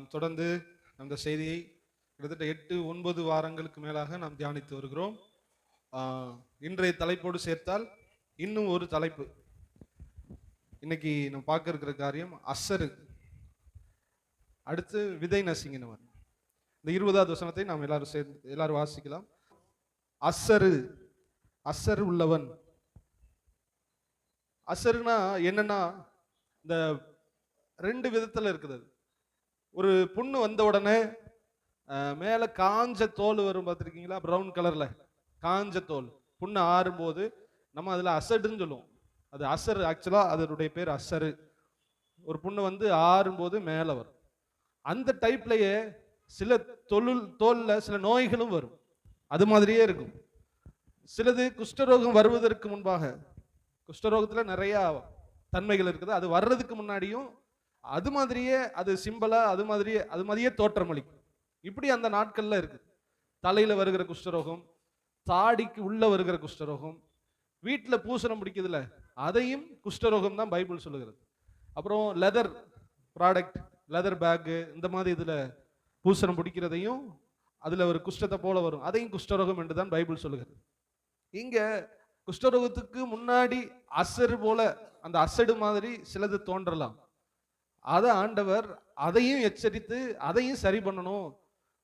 நாம் தொடர்ந்து அந்த செய்தியை கிட்டத்தட்ட 8-9 வாரங்களுக்கு மேலாக நாம் தியானித்து வருகிறோம். இன்றைய தலைப்போடு சேர்த்தால் இன்னும் ஒரு தலைப்பு. இன்னைக்கு நம்ம பார்க்க இருக்கிற காரியம் அசரு, அடுத்து விதை நசிங்கினவர். இந்த 20வது வசனத்தை நாம் எல்லாரும் வாசிக்கலாம். அசரு, அசரு உள்ளவன். அசருனா என்னன்னா, இந்த 2 விதத்துல இருக்குது. ஒரு புண்ணு வந்த உடனே மேல காஞ்ச தோல் வரும், பார்த்துருக்கீங்களா? ப்ரௌன் கலர்ல காஞ்ச தோல். புண்ணு ஆறும்போது நம்ம அதுல அசடுன்னு சொல்லுவோம். அது அசரு, ஆக்சுவலா அதனுடைய பேர் அசரு. ஒரு புண்ணு வந்து ஆறும்போது மேல வரும். அந்த டைப்லயே சில தோல்ல சில நோய்களும் வரும். அது மாதிரியே இருக்கும். சிலது குஷ்டரோகம் வருவதற்கு முன்பாக, குஷ்டரோகத்துல நிறைய தன்மைகள் இருக்குது. அது வர்றதுக்கு முன்னாடியும் அது மாதிரியே அது சிம்பிளா அது மாதிரியே தோற்றமளிக்கும். இப்படி அந்த நாட்கள்ல இருக்கு. தலையில வருகிற குஷ்டரோகம், தாடிக்கு உள்ள வருகிற குஷ்டரோகம், வீட்டுல பூசணம் பிடிக்குதுல அதையும் குஷ்டரோகம் தான் பைபிள் சொல்லுகிறது. அப்புறம் லெதர் ப்ராடக்ட், லெதர் பேக்கு, இந்த மாதிரி இதுல பூசணம் பிடிக்கிறதையும் அதுல ஒரு குஷ்டத்தை போல வரும், அதையும் குஷ்டரோகம் என்று தான் பைபிள் சொல்லுகிறது. இங்க குஷ்டரோகத்துக்கு முன்னாடி அசடு போல, அந்த அசடு மாதிரி சிலது தோன்றலாம். அதை ஆண்டவர் அதையும் எச்சரித்து அதையும் சரி பண்ணணும்.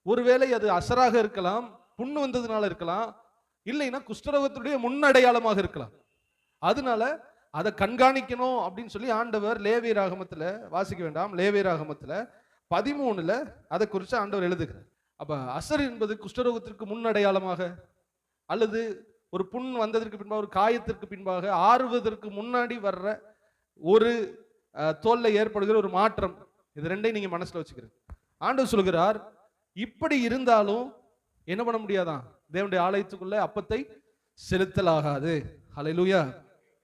ஒருவேளை அது அசராக இருக்கலாம், புண்ணு வந்ததுனால இருக்கலாம், இல்லைன்னா குஷ்டரோகத்துடைய முன்னடையாளமாக இருக்கலாம். அதனால அதை கண்காணிக்கணும் அப்படின்னு சொல்லி ஆண்டவர் லேவியராகமத்துல, வாசிக்க வேண்டாம், லேவியராகமத்துல 13ல அதை குறித்து ஆண்டவர் எழுதுகிறார். அப்ப அசர் என்பது குஷ்டரோகத்திற்கு முன்னடையாளமாக, அல்லது ஒரு புண் வந்ததற்கு பின்பாக, ஒரு காயத்திற்கு பின்பாக, ஆறுவதற்கு முன்னாடி வர்ற ஒரு தோல்ல ஏற்படுகிற ஒரு மாற்றம், இது ரெண்டையும் நீங்க மனசுல வச்சுக்கிறீங்க. ஆண்டவர் சொல்கிறார், இப்படி இருந்தாலும் என்ன பண்ண முடியாதான்? தேவனுடைய ஆலயத்துக்குள்ள அப்பத்தை செலுத்தலாகாது. ஹல்லேலூயா.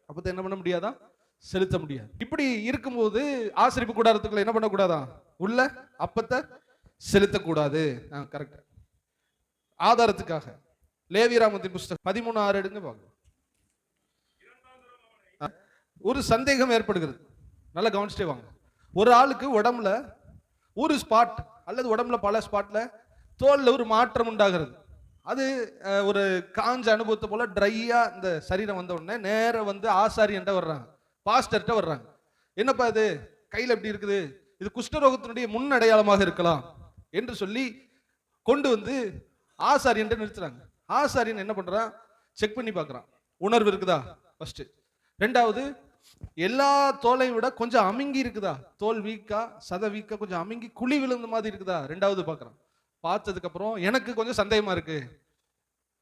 அப்பத்தை என்ன பண்ண முடியாதான்? செலுத்த முடியாது. இப்படி இருக்கும்போது ஆசரிப்பு கூடாரத்துக்குள்ள என்ன பண்ணக்கூடாதான்? உள்ள அப்பத்தை செலுத்தக்கூடாது. கரெக்ட். ஆதாரத்துக்காக லேவியராகமத்தின் புஸ்தகம் 13:6 எடுங்க பார்க்கலாம். ஒரு சந்தேகம் ஏற்படுகிறது, நல்லா கவனிச்சுட்டே வாங்க. ஒரு ஆளுக்கு உடம்புல ஒரு ஸ்பாட் அல்லது உடம்புல பல ஸ்பாட்ல தோல்ல ஒரு மாற்றம் உண்டாகிறது. அது ஒரு காஞ்ச அனுபவத்தை போல ட்ரையா இந்த சரீரம் வந்த உடனே நேர வந்து ஆசாரியன்ட்ட வர்றாங்க, பாஸ்டர்கிட்ட வர்றாங்க. என்னப்பா இது கையில எப்படி இருக்குது? இது குஷ்டரோகத்தினுடைய முன் அடையாளமாக இருக்கலாம் என்று சொல்லி கொண்டு வந்து ஆசாரியன்ட்ட நிறுத்துறாங்க. ஆசாரியன் என்ன பண்றான்? செக் பண்ணி பார்க்கறான், உணர்வு இருக்குதா ஃபர்ஸ்ட். ரெண்டாவது, எல்லா தோலையும் விட கொஞ்சம் அமுங்கி இருக்குதா, தோல் வீக்கா, சத வீக்கா, கொஞ்சம் அமுங்கி குழி விழுந்த மாதிரி இருக்குதா, ரெண்டாவது பார்க்கறான். பார்த்ததுக்கு அப்புறம் எனக்கு கொஞ்சம் சந்தேகமா இருக்கு,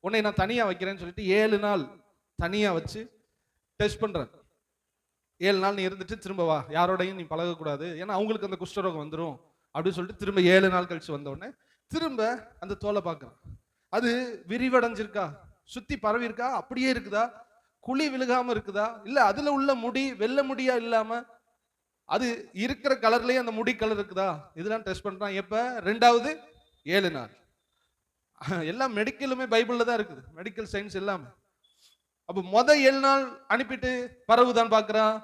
உன்னை நான் தனியா வைக்கிறேன்னு சொல்லிட்டு 7 நாள் தனியா வச்சு டெஸ்ட் பண்றேன். 7 நாள் நீ இருந்துட்டு திரும்ப வா, யாரோடையும் நீ பழகக்கூடாது, ஏன்னா அவங்களுக்கு அந்த குஷ்டரோகம் வந்துடும் அப்படின்னு சொல்லிட்டு திரும்ப 7 நாள் கழிச்சு வந்த உடனே திரும்ப அந்த தோலை பார்க்கறான். அது விரிவடைஞ்சிருக்கா, சுத்தி பரவி இருக்கா, அப்படியே இருக்குதா, குழி விழுகாம இருக்குதா, இல்ல அதுல உள்ள முடி வெள்ளை முடியா இல்லாம அது இருக்கிற கலர்லயே அந்த முடி கலர் இருக்குதா, இதெல்லாம் டெஸ்ட் பண்றான். எப்ப? 2வது 7 நாள். எல்லாம் மெடிக்கலுமே பைபிள்ல தான் இருக்குது, மெடிக்கல் சயின்ஸ் எல்லாமே. அப்ப 7 நாள் அனுப்பிட்டு பரவுதான் பார்க்கறான்,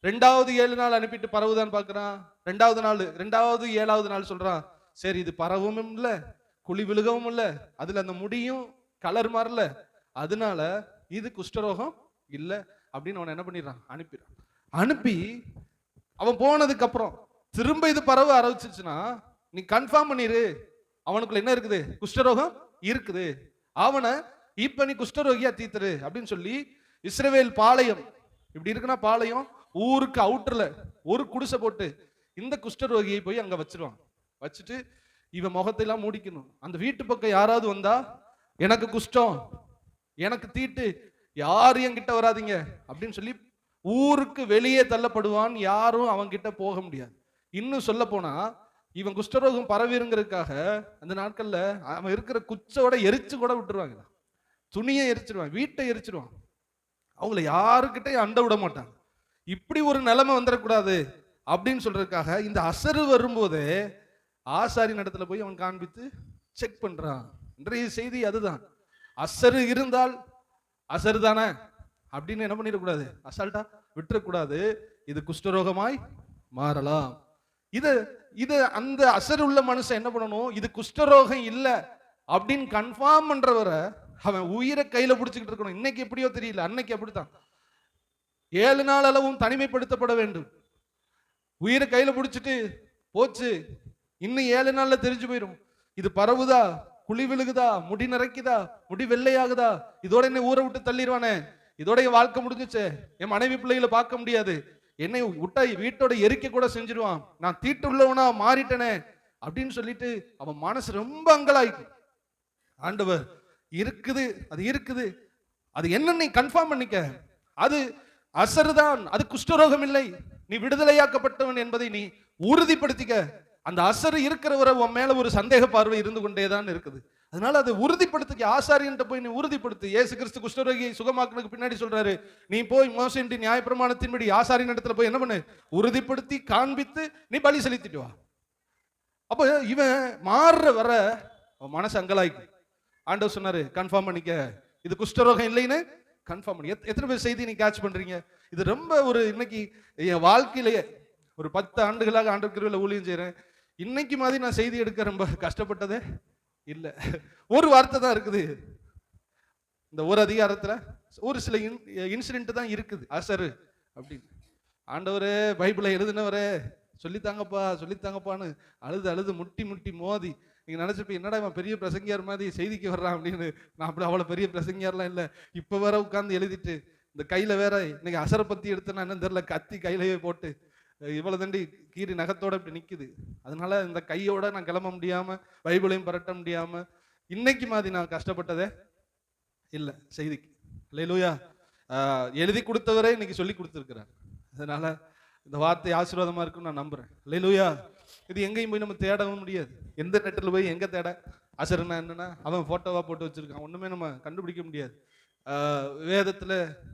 2வது 7 நாள் அனுப்பிட்டு பரவுதான் பார்க்கறான். 2வது 7வது நாள் சொல்றான், சரி இது பரவும் இல்ல, குழி விழுகவும் இல்ல, அதுல அந்த முடியும் கலர் மாறல, அதனால இது குஷ்டரோகம் இல்ல அப்படின்னு அவன் என்ன பண்ணிடுறான்? அனுப்பிடுறான். அனுப்பி அவன் போனதுக்கு அப்புறம் திரும்ப இது பரவ ஆரம்பிச்சிருச்சுன்னா நீ கன்ஃபார்ம் பண்ணிரு, அவனுக்குள்ள என்ன இருக்குது? குஷ்டரோகம் இருக்குது. அவனை இப்ப நீ குஷ்டரோகியா தீத்துரு அப்படின்னு சொல்லி இஸ்ரவேல் பாளையம், இப்படி இருக்குன்னா பாளையம் ஊருக்கு அவுட்டர்ல ஒரு குடிசை போட்டு இந்த குஷ்டரோகியை போய் அங்க வச்சிருவான். வச்சுட்டு இவன் முகத்தை எல்லாம் மூடிக்கணும். அந்த வீட்டு பக்கம் யாராவது வந்தா, எனக்கு குஷ்டம், எனக்கு தீட்டு, யாரும் என்கிட்ட வராதிங்க அப்படின்னு சொல்லி ஊருக்கு வெளியே தள்ளப்படுவான். யாரும் அவன் கிட்ட போக முடியாது. இன்னும் சொல்ல போனா, இவன் குஷ்டரோகம் பரவிருங்கிறதுக்காக அந்த நாட்கள்ல அவன் இருக்கிற குச்சோட எரிச்சு கூட விட்டுருவாங்க, துணியை எரிச்சிருவான், வீட்டை எரிச்சிருவான், அவங்கள யாருக்கிட்டையும் அண்ட விட மாட்டாங்க. இப்படி ஒரு நிலைமை வந்துடக்கூடாது அப்படின்னு சொல்றதுக்காக இந்த அசரு வரும்போதே ஆசாரியின் இடத்துல போய் அவன் காண்பித்து செக் பண்றான். இன்றைய செய்தி அதுதான். அசரு இருந்தால் அசரு தானே அப்படின்னு என்ன பண்ணிடக்கூடாது, அசால்ட்டா விட்டுறக்கூடாது. இது குஷ்டரோகமாய் மாறலாம். இது இது அந்த அசர் உள்ள மனுஷன் என்ன பண்ணணும், இது குஷ்டரோகம் இல்ல அப்படின்னு கன்ஃபார்ம் பண்றவரை அவன் உயிரை கையில பிடிச்சிக்கிட்டு இருக்கணும். இன்னைக்கு எப்படியோ தெரியல, அன்னைக்கு அப்படித்தான். 7 நாள் அளவும் தனிமைப்படுத்தப்பட வேண்டும். உயிரை கையில பிடிச்சிட்டு போச்சு, இன்னும் 7 நாள்ல தெரிஞ்சு போயிடும். இது பரவுதா, குழி விழுகுதா, முடி நிறைக்குதா, முடி வெள்ளையாகுதா, இதோட என்ன ஊரை விட்டு தள்ளிடுவானே, இதோட என் வாழ்க்கை முடிஞ்சிச்சு, என் மனைவி பிள்ளைகளை பார்க்க முடியாது, என்னை விட்டா வீட்டோட எரிக்க கூட செஞ்சிருவான், நான் தீட்டு உள்ளவனா மாறிட்டனே அப்படின்னு சொல்லிட்டு அவன் மனசு ரொம்ப அங்கலாய்க்கும். ஆண்டவர் இருக்குது, அது இருக்குது, அது என்ன நீ கன்ஃபார்ம் பண்ணிக்க, அது அசருதான், அது குஷ்டரோகம் இல்லை, நீ விடுதலையாக்கப்பட்டவன் என்பதை நீ உறுதிப்படுத்திக்க. அந்த அசரு இருக்கிறவரை உன் மேல ஒரு சந்தேக பார்வை இருந்து கொண்டேதான் இருக்குது. அதனால அதை உறுதிப்படுத்திக்க, ஆசாரியன்ட்ட போய் நீ உறுதிப்படுத்து. இயேசு கிறிஸ்து குஷ்டரோகியை சுகமாக்குனதுக்கு பின்னாடி சொல்றாரு, நீ போய் மோசேயின் நியாயப்பிரமாணத்தின்படி ஆசாரியன் இடத்துல போய் என்ன பண்ணு, உறுதிப்படுத்தி காண்பித்து நீ பலி செலுத்திட்டு வா. அப்ப இவன் மாறுற வர அவன் மனசு அங்கலாய்க்கும். ஆண்டவர் சொன்னாரு, கன்ஃபார்ம் பண்ணிக்க, இது குஷ்டரோகம் இல்லைன்னு கன்ஃபார்ம் பண்ணி. எத்தனை பேர் செய்தி நீ கேட்ச் பண்றீங்க? இது ரொம்ப ஒரு இன்னைக்கு என் வாழ்க்கையிலேயே ஒரு 10 ஆண்டுகளாக ஆண்டவர் கிருபையில ஊழியம் செய்யறேன். இன்னைக்கு மாதிரி நான் செய்தி எடுக்க ரொம்ப கஷ்டப்பட்டதே இல்லை. ஒரு வார்த்தை தான் இருக்குது இந்த ஒரு அதிகாரத்துல, ஒரு சில இன்சிடென்ட் தான் இருக்குது அசரு அப்படின்னு. ஆண்டவரே பைபிளை எழுதினவரே சொல்லித்தாங்கப்பா சொல்லித்தாங்கப்பான்னு அழுது அழுது முட்டி முட்டி மோதி நீங்க நினைச்சப்ப என்னடா இவன் பெரிய பிரசங்கியார் மாதிரி செய்திக்கு வர்றான் அப்படின்னு. நான் அப்படி அவ்வளவு பெரிய பிரசங்கியார்லாம் இல்லை. இப்ப வேற உட்கார்ந்து எழுதிட்டு இந்த கையில வேற இன்னைக்கு அசரை பத்தி எடுத்தேன்னா என்னன்னு தெரியல, கத்தி கையிலேயே போட்டு இவ்வளவு தண்டி கீரி நகத்தோட இப்படி நிக்குது. அதனால இந்த கையோட நான் கிளம்ப முடியாம, பைபிளையும் பரட்ட முடியாம இன்னைக்கு மாதிரி நான் கஷ்டப்பட்டதே இல்லை செய்திக்கு. அல்லேலூயா. எழுதி கொடுத்தவரே இன்னைக்கு சொல்லி கொடுத்துருக்கிறார். அதனால இந்த வார்த்தை ஆசீர்வாதமா இருக்குன்னு நான் நம்புறேன். அல்லேலூயா. இது எங்கேயும் போய் நம்ம தேடவும் முடியாது. எந்த நெட்டில் போய் எங்க தேட? அசருனா என்னன்னா அவன் போட்டோவா போட்டு வச்சிருக்கான், ஒண்ணுமே நம்ம கண்டுபிடிக்க முடியாது. வேதத்துல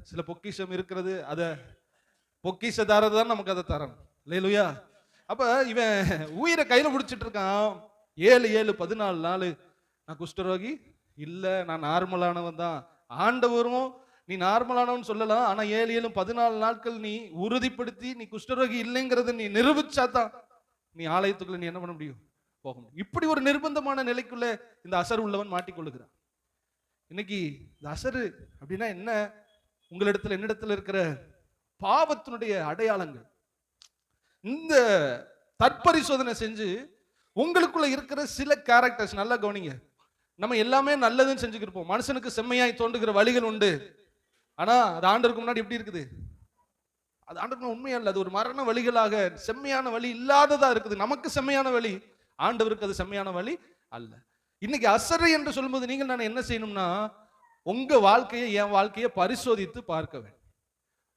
சில பொக்கிஷம் இருக்கிறது, அதை பொக்கிஷதாரர் தான் நமக்கு அதை தரணும். அல்லேலூயா. அப்ப இவன் உயிரை கையில பிடிச்சிட்டு இருக்கான். 7-7-14 நாள் நான் குஷ்டரோகி இல்ல, நான் நார்மலானவன் தான். ஆண்டவரும் நீ நார்மலானவன் சொல்லலாம், ஆனா 7-7-14 நாட்கள் நீ உறுதிப்படுத்தி நீ குஷ்டரோகி இல்லைங்கிறத நீ நிரூபிச்சாதான் நீ ஆலயத்துக்குள்ள நீ என்ன பண்ண முடியும், போக முடியும். இப்படி ஒரு நிர்பந்தமான நிலைக்குள்ள இந்த அசர் உள்ளவன் மாட்டிக்கொள்ளுகிறான். இன்னைக்கு இந்த அசரு அப்படின்னா என்ன? உங்களிடத்துல என்னிடத்துல இருக்கிற பாவத்தினுடைய அடையாளங்கள். இந்த தற்பரிசோதனை செஞ்சு உங்களுக்குள்ள இருக்கிற சில கேரக்டர்ஸ் நல்லா கவனிங்க. நம்ம எல்லாமே நல்லதுன்னு செஞ்சுக்கிருப்போம். மனுஷனுக்கு செம்மையாய் தோன்றுகிற வழிகள் உண்டு. ஆனா அது ஆண்டவருக்கு முன்னாடி எப்படி இருக்குது? அது ஆண்டவருக்கு உண்மையா இல்லை. அது ஒரு மரண வழிகளாக செம்மையான வழி இல்லாததா இருக்குது. நமக்கு செம்மையான வழி, ஆண்டவருக்கு அது செம்மையான வழி அல்ல. இன்னைக்கு அசரை என்று சொல்லும்போது நீங்கள் நான் என்ன செய்யணும்னா, உங்க வாழ்க்கையை என் வாழ்க்கையை பரிசோதித்து பார்க்க வேண்டும்.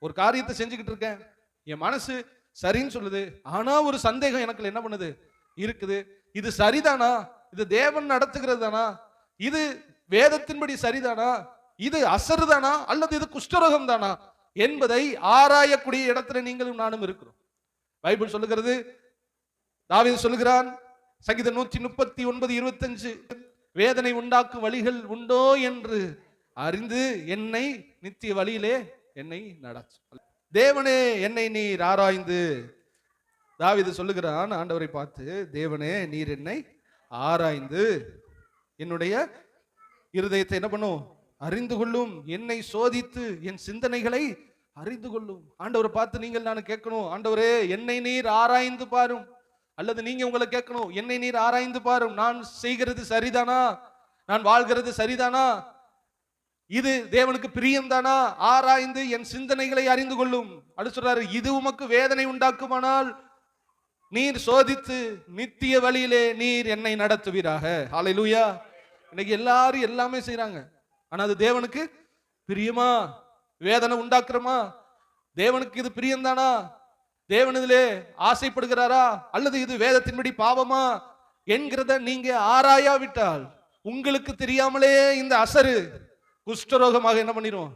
ஒரு காரியத்தை செஞ்சுக்கிட்டு இருக்கேன், என் மனசு சரின்னு சொல்லுது, ஆனா ஒரு சந்தேகம் எனக்கு என்ன பண்ணுது இருக்குது. இது சரிதானா? இது தேவன் நடத்துகிறது தானா? இது வேதத்தின்படி சரிதானா? இது அசரு தானா அல்லது இது குஷ்டரோகம் தானா என்பதை ஆராயக்கூடிய இடத்துல நீங்களும் நானும் இருக்கிறோம். பைபிள் சொல்லுகிறது, தாவீது சொல்லுகிறான் சங்கீதம் 139:25, வேதனை உண்டாக்கும் வழிகள் உண்டோ என்று அறிந்து என்னை நித்திய வழியிலே என்னை நடத்து. தேவனே என்னை நீர் ஆராய்ந்து, தாவீது சொல்லுகிறான் ஆண்டவரை பார்த்து, தேவனே நீர் என்னை ஆராய்ந்து என்னுடைய இருதயத்தை என்ன பண்ணும், அறிந்து கொள்ளும், என்னை சோதித்து என் சிந்தனைகளை அறிந்து கொள்ளும். ஆண்டவரை பார்த்து நீங்கள் நான் கேட்கணும், ஆண்டவரே என்னை நீர் ஆராய்ந்து பாரும். அல்லது நீங்க உங்களை கேட்கணும், என்னை நீர் ஆராய்ந்து பாரும், நான் செய்கிறது சரிதானா, நான் வாழ்கிறது சரிதானா, இது தேவனுக்கு பிரியம் தானா, ஆராய்ந்து என் சிந்தனைகளை அறிந்து கொள்ளும். அடுத்து சொல்றாரு, இது உமக்கு வேதனை உண்டாக்குமானால் நீர் சோதித்து நித்திய வழியிலே நீர் என்னை நடத்துவீராக. ஹல்லேலூயா. இன்னைக்கு எல்லாரும் எல்லாமே செய்யறாங்க, ஆனா அது தேவனுக்கு பிரியமா? வேதனை உண்டாக்குறமா? தேவனுக்கு இது பிரியம்தானா? தேவன் இதிலே ஆசைப்படுகிறாரா அல்லது இது வேதத்தின்படி பாவமா என்கிறத நீங்க ஆராயாவிட்டால் உங்களுக்கு தெரியாமலே இந்த அசரு குஷ்டரோகமாக என்ன பண்ணிரும்.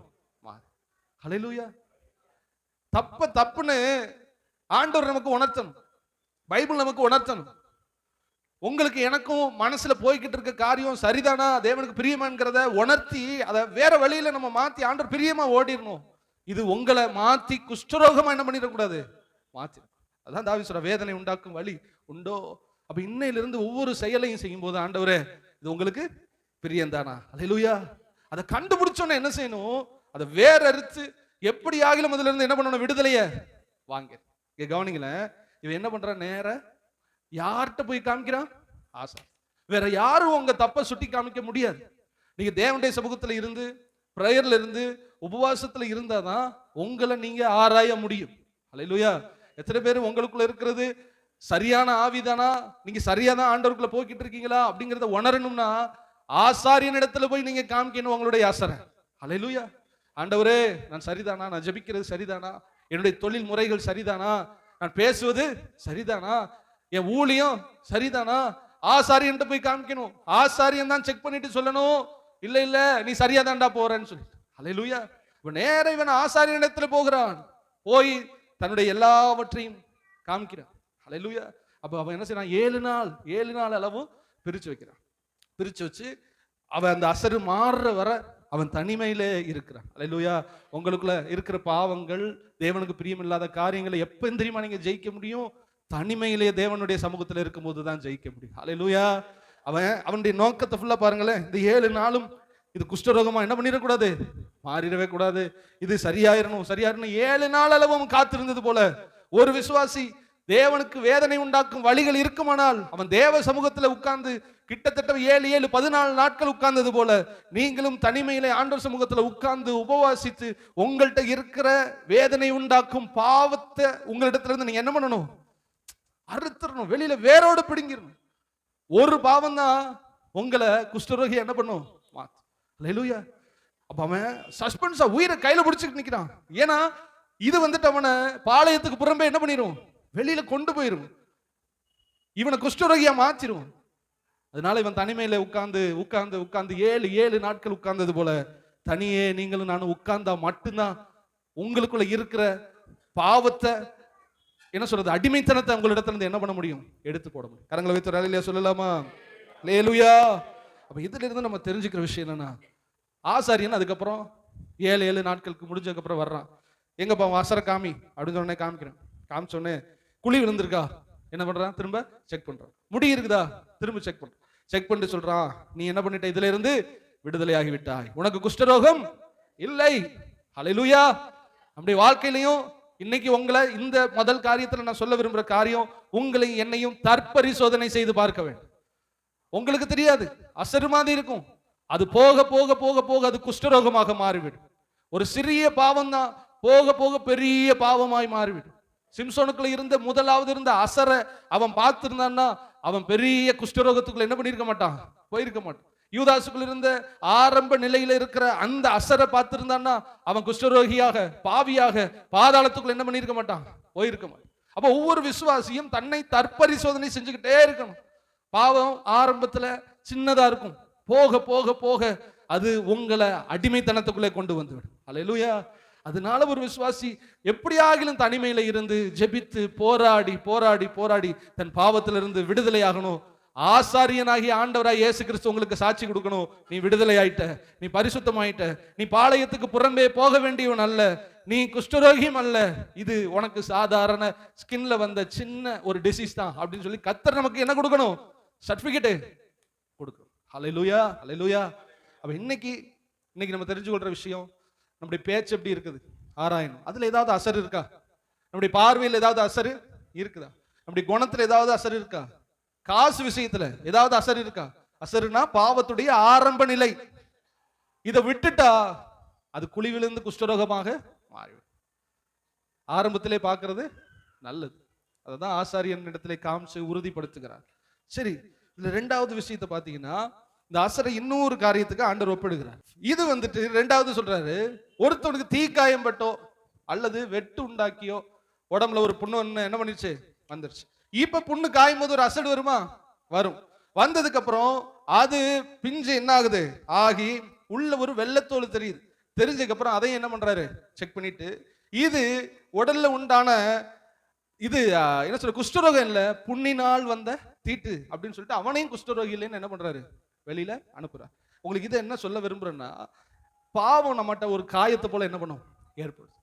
ஹல்லேலூயா. தப்புன்னு ஆண்டவர் நமக்கு உணர்த்தணும், பைபிள் நமக்கு உணர்த்தணும். உங்களுக்கு எனக்கும் மனசுல போய்கிட்டு இருக்க காரியம் சரிதானா, தேவனுக்கு பிரியமாங்கிறத உணர்த்தி அதை வேற வழியில நம்ம மாத்தி ஆண்டவர் பிரியமா ஓடிடணும். இது உங்களை மாத்தி குஷ்டரோகமா என்ன பண்ணிடக்கூடாது, மாத்தி. அதான் தாவீது சொல்ற, வேதனை உண்டாக்கும் வழி உண்டோ? அப்ப இன்னையிலிருந்து ஒவ்வொரு செயலையும் செய்யும் போது, ஆண்டவரே இது உங்களுக்கு பிரியந்தானா? அல்லேலூயா. அதை கண்டுபிடிச்சோன்னா என்ன செய்யணும்? அதை வேற அறுத்து எப்படி ஆகிலும் அதுல இருந்து என்ன பண்ணணும்? விடுதலைய வாங்க. இங்க கவனிங்களேன், இவன் என்ன பண்றான்? நேர யார்கிட்ட போய் காமிக்கிறான்? ஆசை. வேற யாரும் உங்க தப்ப சுட்டி காமிக்க முடியாது. நீங்க தேவனுடைய சமூகத்துல இருந்து, பிரேயர்ல இருந்து, உபவாசத்துல இருந்தாதான் உங்களை நீங்க ஆராய முடியும். அல்லேலூயா. எத்தனை பேர் உங்களுக்குள்ள இருக்கிறது சரியான ஆவிதானா, நீங்க சரியாதான் ஆண்டவருக்குள்ள போய்கிட்டு இருக்கீங்களா அப்படிங்கறத உணரணும்னா ஆசாரியன் இடத்துல போய் நீங்க காமிக்கணும் உங்களுடைய ஆசரை. அல்லேலூயா. ஆண்டவரே நான் சரிதானா, நான் ஜெபிக்கிறது சரிதானா, என்னுடைய தொழில் முறைகள் சரிதானா, நான் பேசுவது சரிதானா, என் ஊழியம் சரிதானா, ஆசாரியன் போய் காமிக்கணும். ஆசாரியன் தான் செக் பண்ணிட்டு சொல்லணும், இல்ல இல்ல நீ சரியா தான்டா போறேன்னு சொல்லி. அல்லேலூயா. இவன் நேர இவன் ஆசாரியன் இடத்துல போகிறான், போய் தன்னுடைய எல்லாவற்றையும் காமிக்கிறான். அல்லேலூயா. அப்ப அவன் என்ன செய்யறான்? 7 நாள் அளவும் பிரிச்சு வைக்கிறான். பிரிச்சு வச்சு அவன் அந்த அசரு மாறுற வர அவன் தனிமையிலே இருக்கிறான். அல்லேலூயா. உங்களுக்குள்ள இருக்கிற பாவங்கள், தேவனுக்கு பிரியமில்லாத காரியங்களை எப்ப தெரியுமா நீங்க ஜெயிக்க முடியும்? தனிமையிலே தேவனுடைய சமூகத்தில் இருக்கும் போது தான் ஜெயிக்க முடியும். அல்லேலூயா. அவனுடைய நோக்கத்தை ஃபுல்லா பாருங்களேன். இந்த 7 நாளும் இது குஷ்டரோகமா என்ன பண்ணிடக்கூடாது, மாறிடவே கூடாது, இது சரியாயிரணும் சரியாயிரணும். 7 நாள் அளவும் காத்திருந்தது போல ஒரு விசுவாசி தேவனுக்கு வேதனை உண்டாக்கும் வழிகள் இருக்குமானால் அவன் தேவ சமூகத்தில் உட்கார்ந்து கிட்டத்தட்ட 14 நாட்கள் உட்கார்ந்தது போல நீங்களும் தனிமையிலே ஆண்டவர் சமூகத்தில் உட்கார்ந்து உபவாசித்து உங்கள்கிட்ட இருக்கிற வேதனை உண்டாக்கும் பாவத்தை உங்களிடத்துல இருந்து நீங்க என்ன பண்ணணும்? அறுத்துறணும், வெளியில வேரோடு பிடுங்கிடணும். ஒரு பாவம் தான் உங்களை குஷ்டரோகி என்ன பண்ணும்? அல்லேலூயா. அப்ப அவன் சஸ்பென்ஸா உயிரை கையில பிடிச்சிட்டு நிக்கிறான். ஏன்னா இது வந்துட்டு அவனை பாளையத்துக்கு புறம்பே என்ன பண்ணிரும்? வெளியில கொண்டு போயிரும், இவனை குஷ்டரோகியா மாத்திரும். அதனால இவன் தனிமையில உட்கார்ந்து உட்கார்ந்து உட்கார்ந்து 7 நாட்கள் உட்கார்ந்தது போல தனியே நீங்களும் நானும் உட்கார்ந்தா மட்டும்தான் உங்களுக்குள்ள இருக்கிற பாவத்தை என்ன சொல்றது, அடிமைத்தனத்தை உங்களிடத்துல இருந்து என்ன பண்ண முடியும்? எடுத்து போட முடியும். கரங்களை வைத்து ஒரு அல்லேலூயா சொல்லலாமா? அல்லேலூயா. அப்ப இதுல இருந்து நம்ம தெரிஞ்சுக்கிற விஷயம் என்னன்னா, ஆசாரியன் அதுக்கப்புறம் 7 நாட்களுக்கு முடிஞ்சதுக்கு அப்புறம் வர்றான். எங்கப்பா அசர காமி அப்படின்னு சொன்னே காமிக்கிறேன். காமிச்சோடனே குழி விழுந்திருக்கா, என்ன பண்றான்? திரும்ப செக் பண்றான். முடி இருக்குதா, திரும்ப செக் பண்றான். செக் பண்ணிட்டு சொல்றான், நீ என்ன பண்ணிட்ட? இதுல இருந்து விடுதலையாகி விட்டாய், உனக்கு குஷ்டரோகம் இல்லை. அல்லேலூயா. நம்முடைய வாழ்க்கையிலையும் இன்னைக்கு உங்களை இந்த முதல் காரியத்துல நான் சொல்ல விரும்புற காரியம், உங்களை என்னையும் தற்பரிசோதனை செய்து பார்க்க வேண்டும். உங்களுக்கு தெரியாது, அசரு மாதிரி இருக்கும், அது போக போக போக போக அது குஷ்டரோகமாக மாறிவிடும். ஒரு சிறிய பாவம் தான் போக போக பெரிய பாவமாய் மாறிவிடும். சிம்சோனுக்குள்ள இருந்த முதலாவது இருந்த அசர அவன் பார்த்திருந்தான்னா அவன் பெரிய குஷ்டரோகத்துக்குள்ள என்ன பண்ணிருக்க மாட்டான்? போயிருக்க மாட்டான். யூதாசுக்குள்ள இருந்த ஆரம்ப நிலையில இருக்கிற அந்த அசரை பார்த்திருந்தான்னா அவன் குஷ்டரோகியாக பாவியாக பாதாளத்துக்குள்ள என்ன பண்ணிருக்க மாட்டான்? போயிருக்க மாட்டான். அப்ப ஒவ்வொரு விசுவாசியும் தன்னை தற்பரிசோதனை செஞ்சுக்கிட்டே இருக்கணும். பாவம் ஆரம்பத்துல சின்னதா இருக்கும், போக போக போக அது உங்களை அடிமைத்தனத்துக்குள்ளே கொண்டு வந்துவிடும். அல்லேலூயா. அதனால ஒரு விசுவாசி எப்படியாகிலும் தனிமையில இருந்து ஜெபித்து போராடி போராடி போராடி தன் பாவத்திலிருந்து விடுதலை ஆகணும். ஆசாரியனாகிய ஆண்டவராய் இயேசு கிறிஸ்து உங்களுக்கு சாட்சி கொடுக்கணும், நீ விடுதலை ஆயிட்ட, நீ பரிசுத்தமாயிட்ட, நீ பாளையத்துக்கு புறம்பே போக வேண்டியவன் அல்ல, நீ குஷ்டரோகியும் அல்ல, இது உனக்கு சாதாரண ஸ்கின்ல வந்த சின்ன ஒரு டிசீஸ் தான் அப்படின்னு சொல்லி கர்த்தர் நமக்கு என்ன கொடுக்கணும்? சர்டிபிகேட் கொடுக்கணும். அல்லேலூயா. அல்லேலூயா. அப்ப இன்னைக்கு நம்ம தெரிஞ்சு கொள்ற விஷயம், நம்முடைய பேச்சு எப்படி இருக்குது ஆராயணும். அதுல ஏதாவது அசர் இருக்கா? நம்முடைய பார்வையில் ஏதாவது அசர் இருக்குதா? நம்முடைய குணத்துல ஏதாவது அசர் இருக்கா? காசு விஷயத்துல ஏதாவது அசர் இருக்கா? அசருனா பாவத்துடைய ஆரம்ப நிலை. இதை விட்டுட்டா அது குழி விழுந்து குஷ்டரோகமாக மாறிவிடும். ஆரம்பத்திலே பார்க்கிறது நல்லது. அதான் ஆசாரியன் இடத்திலே காமிச்சு உறுதிப்படுத்துகிறார். சரி, இதுல ரெண்டாவது விஷயத்தை பாத்தீங்கன்னா, இந்த அசரை இன்னொரு காரியத்துக்கு ஆண்டவர் ஒப்பிடுகிறார். இது வந்துட்டு ரெண்டாவது சொல்றாரு, ஒருத்தவனுக்கு தீக்காயம் பட்டோ அல்லது வெட்டு உண்டாக்கியோ உடம்புல ஒரு புண்ணு என்ன பண்ணிருச்சு? வந்துருச்சு. இப்ப புண்ணு காயும் போது ஒரு அசடு வருமா? வரும். வந்ததுக்கு அப்புறம் அது பிஞ்சு என்ன ஆகுது? ஆகி உள்ள ஒரு வெள்ளத்தோல் தெரியுது. தெரிஞ்சதுக்கு அப்புறம் அதையும் என்ன பண்றாரு? செக் பண்ணிட்டு, இது உடல்ல உண்டான இது என்ன சொல்ற குஷ்டரோகம் இல்ல, புண்ணினால் வந்த தீட்டு அப்படின்னு சொல்லிட்டு அவனையும் குஷ்டரோகி இல்லைன்னு என்ன பண்றாரு? வெளியில அனுப்புறார். உங்களுக்கு இதை என்ன சொல்ல விரும்புறேன்னா, பாவம் நம்மகிட்ட ஒரு காயத்தை போல என்ன பண்ணும்? ஏற்படும்.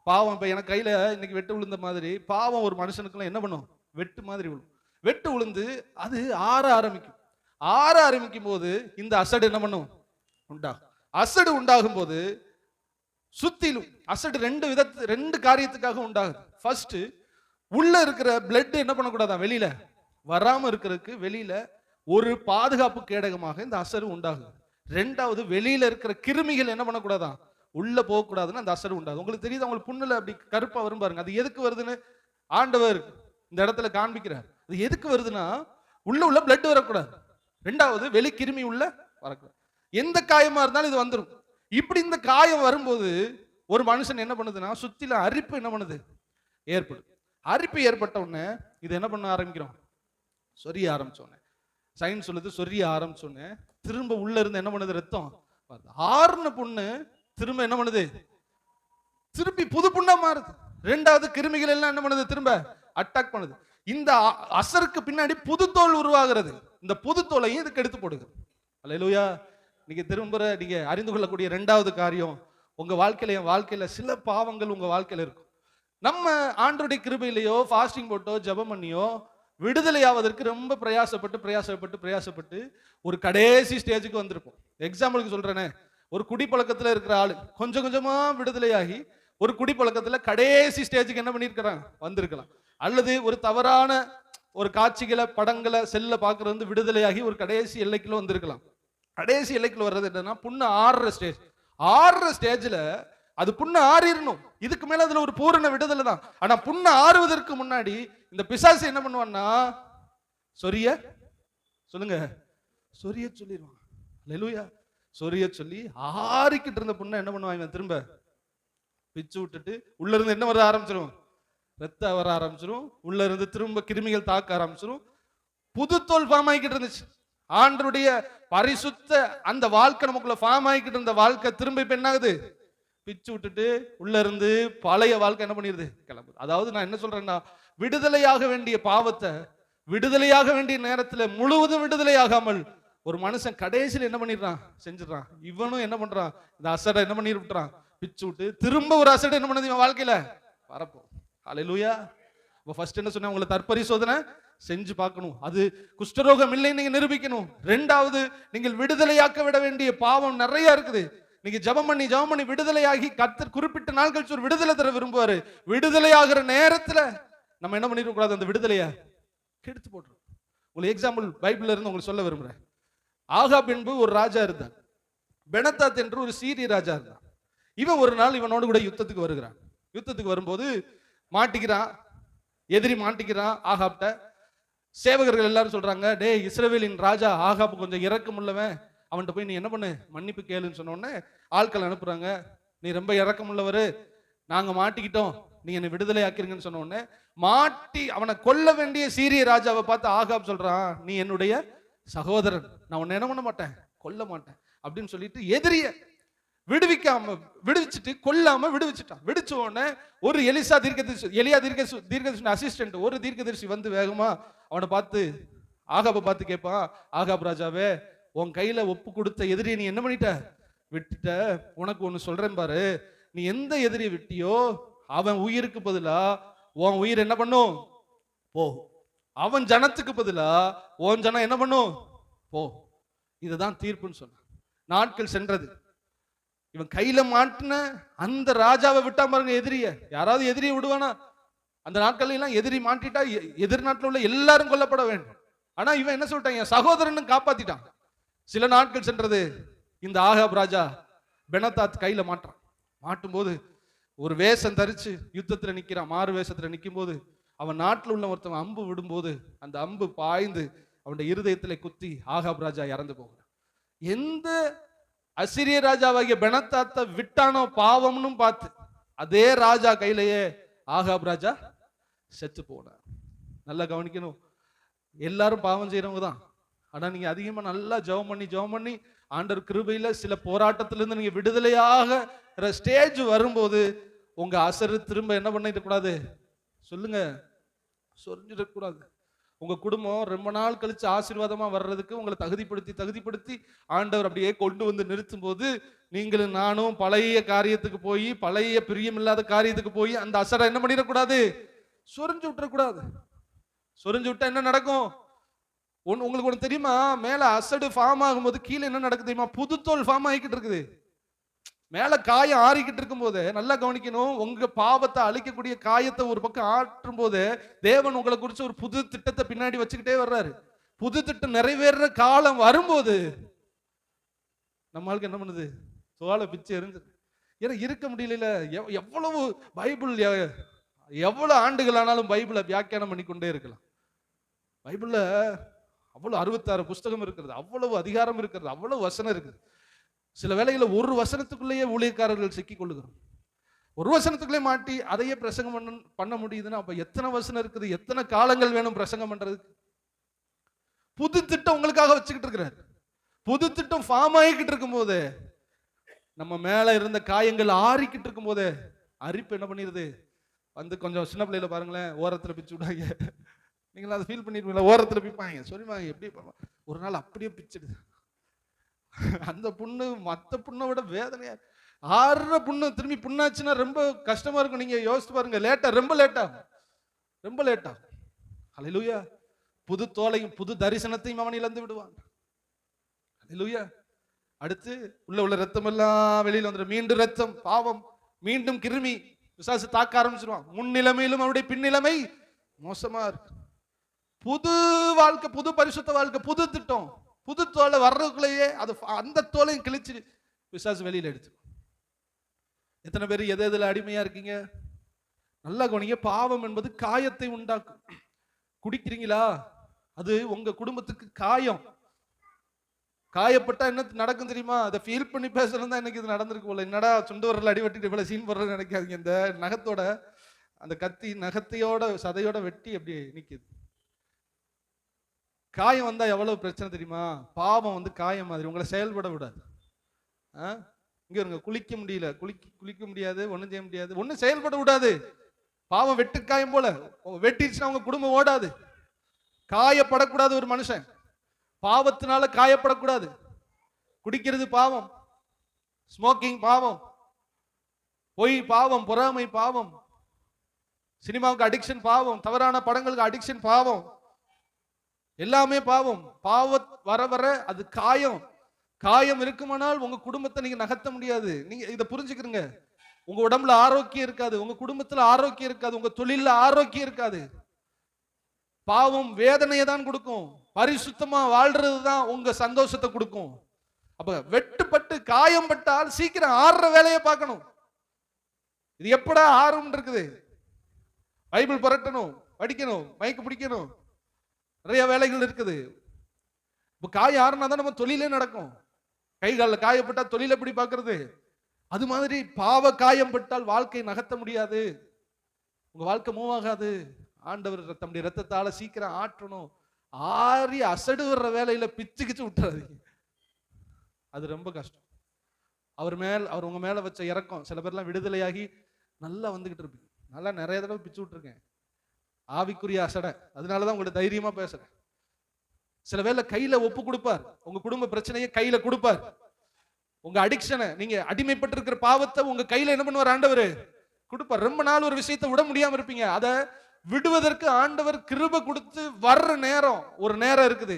பாவம் இப்ப எனக்கு கையில இன்னைக்கு வெட்டு விழுந்த மாதிரி பாவம் ஒரு மனுஷனுக்குலாம் என்ன பண்ணும், வெட்டு மாதிரி விழும். வெட்டு விழுந்து அது ஆற ஆரம்பிக்கும். ஆற ஆரம்பிக்கும் போது இந்த அசடு என்ன பண்ணும், உண்டாகும். அசடு உண்டாகும் போது சுத்திலும் அசடு ரெண்டு காரியத்துக்காக உண்டாகுது. ஃபர்ஸ்ட், உள்ள இருக்கிற பிளட் என்ன பண்ணக்கூடாதான், வெளியில வராம இருக்கிறதுக்கு வெளியில ஒரு பாதுகாப்பு கேடகமாக இந்த அசடு உண்டாகுது. ரெண்டாவது, வெளியில இருக்கிற கிருமிகள் என்ன பண்ணக்கூடாதான், உள்ள போகக்கூடாதுன்னு அந்த அசடு உண்டாகுது. உங்களுக்கு தெரியுது, உங்களுக்கு புண்ணுல அப்படி கருப்பா வரும் பாருங்க, அது எதுக்கு வருதுன்னு ஆண்டவர் இந்த இடத்துல காண்பிக்கிறார். அது எதுக்கு வருதுன்னா, உள்ள பிளட் வரக்கூடாது. ரெண்டாவது, வெளி கிருமி உள்ள வரக்கூடாது. எந்த காயமா இருந்தாலும் இது வந்துடும். இப்படி இந்த காயம் வரும்போது ஒரு மனுஷன் என்ன பண்ணுதுன்னா, சுத்தில அரிப்பு என்ன பண்ணுது, ஏற்படுது. அரிப்பு ஏற்பட்ட உடனே இது என்ன பண்ண ஆரம்பிக்கிறோம், சொரிய ஆரம்பிச்சோன்னே, சயின்ஸ் சொல்லுது சொரிய ஆரம்பிச்சோன்னே திரும்ப உள்ள இருந்து என்ன பண்ணுது, ரத்தம் ஆறுன புண்ணு திரும்ப என்ன பண்ணுது, திருப்பி புது புண்ணா மாறுது. ரெண்டாவது, கிருமிகள் எல்லாம் என்ன பண்ணுது, திரும்ப அட்டாக் பண்ணுது. இந்த அசருக்கு பின்னாடி புது தோல் உருவாகிறது. இந்த புது தோலையும் இதுக்கு எடுத்து போடுது. அல்லேலூயா. நீங்க திரும்ப நீங்க அறிந்து கொள்ளக்கூடிய இரண்டாவது காரியம், உங்க வாழ்க்கையில, என் வாழ்க்கையில சில பாவங்கள் உங்க வாழ்க்கையில இருக்கும். நம்ம ஆண்டவருடைய கிருபையிலையோ ஃபாஸ்டிங் போட்டோ ஜெபம் பண்ணியோ விடுதலை ஆவதற்கு ரொம்ப பிரயாசப்பட்டு ஒரு கடைசி ஸ்டேஜுக்கு வந்திருப்போம். எக்ஸாம்பிளுக்கு சொல்றேனே, ஒரு குடிப்பழக்கத்துல இருக்கிற ஆளு கொஞ்சம் கொஞ்சமா விடுதலையாகி ஒரு குடிப்பழக்கத்துல கடைசி ஸ்டேஜுக்கு என்ன பண்ணிருக்கிறாங்க, வந்திருக்கலாம். அல்லது ஒரு தவறான ஒரு காட்சிகளை படங்களை செல்ல பாக்குறது வந்து விடுதலையாகி ஒரு கடைசி எல்லைக்குள்ள வந்திருக்கலாம். கடைசி எல்லைக்குள்ள வர்றது என்னன்னா, புண்ணு ஆறுற ஸ்டேஜ்ல அது புண்ணு ஆறிடணும். இதுக்கு மேல அதுல ஒரு பூரண விடுதலை தான். ஆனா புண்ணு ஆறுவதற்கு முன்னாடி இந்த பிசாசு என்ன பண்ணுவான்னா, சொரிய சொல்லுங்க, சொரிய சொல்லிடுவான். அல்லேலூயா. சொரிய சொல்லி ஆறிக்கிட்டு இருந்த புண்ணை என்ன பண்ணுவாங்க, திரும்ப பிச்சு விட்டுட்டு உள்ள இருந்து என்ன வர ஆரம்பிச்சிடும், ரத்தம் வர ஆரம்பிச்சிடும். உள்ள இருந்து திரும்ப கிருமிகள் தாக்க ஆரம்பிச்சிடும். புது தோல் ஃபார்ம் ஆகிக்கிட்டு இருந்துச்சு. ஆண்டருடைய பரிசுத்த அந்த வாழ்க்கை நமக்குள்ள ஃபார்ம் ஆகிக்கிட்டு இருந்த வாழ்க்கை திரும்ப இப்ப என்ன ஆகுது, பிச்சு விட்டுட்டு உள்ள இருந்து பழைய வாழ்க்கை என்ன பண்ணிடுது, கிளம்புது. அதாவது நான் என்ன சொல்றேன்னா, விடுதலையாக வேண்டிய பாவத்தை விடுதலையாக வேண்டிய நேரத்துல முழுவதும் விடுதலையாகாமல் ஒரு மனுஷன் கடைசியில் என்ன பண்ணிடுறான், செஞ்சிடறான். இவனும் என்ன பண்றான், இந்த அசடை என்ன பண்ணி விட்டுறான், பிச்சு விட்டு திரும்ப ஒரு அசடை என்ன பண்ணது இவன் வாழ்க்கையில வரப்போ. அல்லேலூயா. ஃபர்ஸ்ட் என்ன சொன்ன, உங்களை தற்பரிசோதனை செஞ்சு பார்க்கணும். அது குஷ்டரோகம் இல்லை நீங்க நிரூபிக்கணும். ரெண்டாவது, நீங்கள் விடுதலையாக்க விட வேண்டிய பாவம் நிறைய இருக்குது. நீங்க ஜெபம் பண்ணி விடுதலையாகி கர்த்தர் குறிப்பிட்ட நாள் கழிச்சு ஒரு விடுதலை தர விரும்புவாரு. விடுதலையாகிற நேரத்துல நம்ம என்ன பண்ணிட கூடாது, அந்த விடுதலைய கெடுத்து போட்டுரும். உங்களுக்கு எக்ஸாம்பிள் பைபிள்ல இருந்து உங்களுக்கு சொல்ல விரும்புறேன். ஆகாப் என்பது ஒரு ராஜா இருந்தான். பெனத்தாத் என்று ஒரு சீரிய ராஜா இருந்தான். இவன் ஒரு நாள் இவனோடு கூட யுத்தத்துக்கு வருகிறான். யுத்தத்துக்கு வரும்போது மாட்டிக்கிறான், எதிரி மாட்டிக்கிறான் ஆகாப்ட. சேவகர்கள் எல்லாரும் சொல்றாங்க, டே இஸ்ரவேலின் ராஜா ஆகாப் கொஞ்சம் இரக்கம் உள்ளவன், அவன்கிட்ட போய் நீ என்ன பண்ணு, மன்னிப்பு கேளுன்னு சொன்ன உடனே ஆட்கள் அனுப்புறாங்க. நீ ரொம்ப இரக்கம் உள்ளவரு, நாங்க மாட்டிக்கிட்டோம், நீங்க என்னை விடுதலை ஆக்கிருங்கன்னு சொன்ன உடனே மாட்டி அவனை கொல்ல வேண்டிய சீரிய ராஜாவை பார்த்து ஆகாப் சொல்றான், நீ என்னுடைய சகோதரன், நான் உன்னை என்ன பண்ண மாட்டேன், கொல்ல மாட்டேன் அப்படின்னு சொல்லிட்டு எதிரிய விடுவிச்சுட்டு கொல்லாம விடுவிச்சுட்டான். விடுச்ச உடனே ஒரு எலியா தீர்க்கதரிசி அசிஸ்டன்ட் ஒரு தீர்க்கதரிசி வந்து வேகமா அவனை பார்த்து ஆகாபை பார்த்து கேட்பான், ஆகாப் ராஜாவே, உன் கையில ஒப்பு கொடுத்த எதிரியை நீ என்ன பண்ணிட்ட, விட்டுட்ட. உனக்கு ஒண்ணு சொல்றேன் பாரு, நீ எந்த எதிரியை விட்டியோ அவன் உயிருக்கு பதிலா உன் உயிர் என்ன பண்ணும், போ. அவன் ஜனத்துக்கு பதிலா உன் ஜனம் என்ன பண்ணும், போ. இதுதான் தீர்ப்புன்னு சொன்ன. நாட்கள் சென்றது. இவன் கையில மாட்டின அந்த ராஜாவை விட்டா பாருங்க எதிரிய. யாராவது எதிரியை விடுவானா? அந்த நாட்கள் எல்லாம் எதிரி மாட்டிட்டா எதிர்நாட்டில் உள்ள எல்லாரும் கொல்லப்பட வேண்டும். ஆனா இவன் என்ன சொல்லிட்டான், என் சகோதரன் காப்பாத்திட்டான். சில நாட்கள் சென்றது. இந்த ஆகாப் ராஜா பெனத்தாத் கையில மாட்டும் போது ஒரு வேஷம் தரிச்சு யுத்தத்துல நிக்கிறான். மாறு வேஷத்துல நிற்கும் போது அவன் நாட்டில் உள்ள ஒருத்தவன் அம்பு விடும்போது அந்த அம்பு பாய்ந்து அவனுடைய இருதயத்துல குத்தி ஆகாப் ராஜா இறந்து போகிறான். எந்த அசிரிய ராஜாவாகிய பெனத்தாத்தை விட்டானோ பாவம்னு பார்த்து அதே ராஜா கையிலேயே ஆகாப் ராஜா செத்து போனார். நல்லா கவனிக்கணும், எல்லாரும் பாவம் செய்யறவங்க தான். ஆனா நீங்க அதிகமா நல்லா ஜெபம் பண்ணி ஆண்டவர் கிருபையில சில போராட்டத்திலிருந்து நீங்க விடுதலையாக ஸ்டேஜ் வரும்போது உங்க அசரு திரும்ப என்ன பண்ணிட கூடாது, சொல்லுங்க, சொரிஞ்சிடக்கூடாது. உங்க குடும்பம் ரொம்ப நாள் கழிச்சு ஆசீர்வாதமா வர்றதுக்கு உங்களை தகுதிப்படுத்தி ஆண்டவர் அப்படியே கொண்டு வந்து நிறுத்தும் போது, நீங்களும் நானும் பழைய காரியத்துக்கு போய், பழைய பிரியமில்லாத காரியத்துக்கு போய் அந்த அசரை என்ன பண்ணிடக்கூடாது, சொரிஞ்சு விட்டுறக்கூடாது. சொரிஞ்சு விட்டா என்ன நடக்கும்? உங்களுக்கு ஒண்ணு தெரியுமா? மேல அசடு ஃபார்ம் ஆகும்போது கீழே என்ன நடக்குது தெரியுமா? புதுத்தோல் ஃபார்ம் ஆகிக்கிட்டு இருக்குது. மேல காயம் ஆறிக்கிட்டு இருக்கும் போது நல்லா கவனிக்கணும். உங்க பாவத்தை அழிக்கக்கூடிய காயத்தை ஒரு பக்கம் ஆற்றும் போது தேவன் உங்களை குறிச்சு ஒரு புது திட்டத்தை பின்னாடி வச்சுக்கிட்டே வர்றாரு. புது திட்டம் நிறைவேற காலம் வரும்போது நம்மளுக்கு என்ன பண்ணுது? தோலை பிச்சு எரிஞ்சு. ஏன்னா இருக்க முடியல. எவ்வளவு பைபிள், எவ்வளவு ஆண்டுகள் ஆனாலும் பைபிளை வியாக்கியானம் பண்ணிக்கொண்டே இருக்கலாம். பைபிள்ல அவ்வளவு 66 புஸ்தகம் இருக்கிறது, அவ்வளவு அதிகாரம் இருக்கிறது, அவ்வளவு வசனம் இருக்குது. சில வேளையில ஒரு வசனத்துக்குள்ளேயே ஊழியக்காரர்கள் சிக்கிக் கொள்ளுகிறோம். ஒரு வசனத்துக்குள்ளே மாட்டி அதையே பிரசங்கம் பண்ண முடியுதுன்னா அப்ப எத்தனை வசனம் இருக்குது, எத்தனை காலங்கள் வேணும் பிரசங்கம் பண்றதுக்கு? புது திட்டம் உங்களுக்காக வச்சுக்கிட்டு இருக்கிறார். புது திட்டம் ஃபார்ம் ஆகிக்கிட்டு இருக்கும் போது, நம்ம மேல இருந்த காயங்கள் ஆறிக்கிட்டு இருக்கும் போது அரிப்பு என்ன பண்ணிருது வந்து, கொஞ்சம் சின்ன பிள்ளையில பாருங்களேன், ஓரத்துல பிச்சு விடாங்க. நீங்களா அதை ஃபீல் பண்ணிருப்பீங்களா? ஓரத்துல பிப்பாங்க, சொல்லிவாங்க, எப்படி ஒரு நாள் அப்படியே பிச்சுடுது. அந்த புண்ணு மற்ற புண்ணை விட வேதனையா, ஆறுற புண்ணு திரும்பி புண்ணாச்சுன்னா ரொம்ப கஷ்டமா இருக்கும். நீங்க யோசிச்சு பாருங்க, ரொம்ப லேட்டா. ஹல்லேலூயா. புது தோலையும் புது தரிசனத்தையும் அவன் இழந்து விடுவான். ஹல்லேலூயா. அடுத்து உள்ள ரத்தம் எல்லாம் வெளியில வந்துடும். மீண்டும் ரத்தம், பாவம், மீண்டும் கிருமி, பிசாசு தாக்க ஆரம்பிச்சிருவான். முன்னிலைமையிலும் அவருடைய பின்னிலைமை மோசமா இருக்கு. புது வாழ்க்கை, புது பரிசுத்த வாழ்க்கை, புது திட்டம், புது தோலை வர்றதுக்குள்ளேயே அது அந்த தோலையும் கிழிச்சு பிசாசு வெளியில எடுத்து. எத்தனை பேர் எதுல அடிமையா இருக்கீங்க? நல்லா கவனிங்க. பாவம் என்பது காயத்தை உண்டாக்கும். குடிக்கிறீங்களா? அது உங்க குடும்பத்துக்கு காயம். காயப்பட்டா என்ன நடக்கும் தெரியுமா? அதை ஃபீல் பண்ணி பேசுறது தான் எனக்கு இது நடந்திருக்கு போல. என்னடா சுண்டு வரல அடிவட்டிட்டு இவ்வளவு சீன் போடுறது நினைக்காதீங்க. இந்த நகத்தோட அந்த கத்தி நகத்தையோட சதையோட வெட்டி அப்படி நிக்குது. காயம் வந்தா எவ்வளவு பிரச்சனை தெரியுமா? பாவம் வந்து காயம் மாதிரி உங்களை செயல்பட விடாது. இங்க இருங்க, குளிக்க முடியல, குளிக்க முடியாது, ஒண்ணும் செய்ய முடியாது, ஒண்ணும் செயல்பட விடாது. பாவம் வெட்டு காயம் போல வெட்டிடுச்சுன்னா உங்க குடும்பம் ஓடாது. காயப்படக்கூடாது ஒரு மனுஷன், பாவத்தினால காயப்படக்கூடாது. குடிக்கிறது பாவம், ஸ்மோக்கிங் பாவம், பொய் பாவம், பொறாமை பாவம், சினிமாவுக்கு அடிக்ஷன் பாவம், தவறான படங்களுக்கு அடிக்ஷன் பாவம், எல்லாமே பாவம். வர வர அது காயம் இருக்குமானால் உங்க குடும்பத்தை நீங்க நகர்த்த முடியாது. நீங்க இதை புரிஞ்சுக்கிறீங்க. உங்க உடம்புல ஆரோக்கியம் இருக்காது, உங்க குடும்பத்துல ஆரோக்கியம் இருக்காது, உங்க தொழில ஆரோக்கியம் இருக்காது. பாவம் வேதனையை தான் கொடுக்கும். பரிசுத்தமா வாழ்றது தான் உங்க சந்தோஷத்தை கொடுக்கும். அப்ப வெட்டுப்பட்டு காயம் பட்டால் சீக்கிரம் ஆறுற வேலையை பார்க்கணும். இது எப்படா ஆறும் இருக்குது? பைபிள் புரட்டணும், படிக்கணும், மைக்கு பிடிக்கணும், நிறைய வேலைகள் இருக்குது. இப்ப காயம் ஆறுனா தான் நம்ம தொழிலே நடக்கும். கை காலில் காயப்பட்டா தொழில் எப்படி பார்க்கறது? அது மாதிரி பாவ காயம் பட்டால் வாழ்க்கை நகர்த்த முடியாது, உங்க வாழ்க்கை மூவ் ஆகாது. ஆண்டவர் தம்முடைய ரத்தத்தால சீக்கிரம் ஆற்றணும். ஆறி அசடு வர்ற வேலையில பிச்சு கிச்சு விட்டுறாதீங்க, அது ரொம்ப கஷ்டம். அவர் உங்க மேல வச்ச இறக்கம். சில பேர்லாம் விடுதலையாகி நல்லா வந்துகிட்டு இருப்பீங்க. நல்லா நிறைய தடவை பிச்சு விட்டுருக்கேன், ஆவிக்குரிய அசடை. அதனாலதான் உங்கள்ட்ட தைரியமா பேசுறேன். சில வேளை கையில ஒப்பு கொடுப்பார், உங்க குடும்ப பிரச்சனையை கையில கொடுப்பார். உங்க அடிக்ஷனை, நீங்க அடிமைப்பட்டு இருக்கிற பாவத்தை உங்க கையில என்ன பண்ணுவார்? ஆண்டவர் கொடுப்பார். ரொம்ப நாள் ஒரு விஷயத்தை விட முடியாம இருப்பீங்க, அதை விடுவதற்கு ஆண்டவர் கிருபை கொடுத்து வர்ற நேரம், ஒரு நேரம் இருக்குது.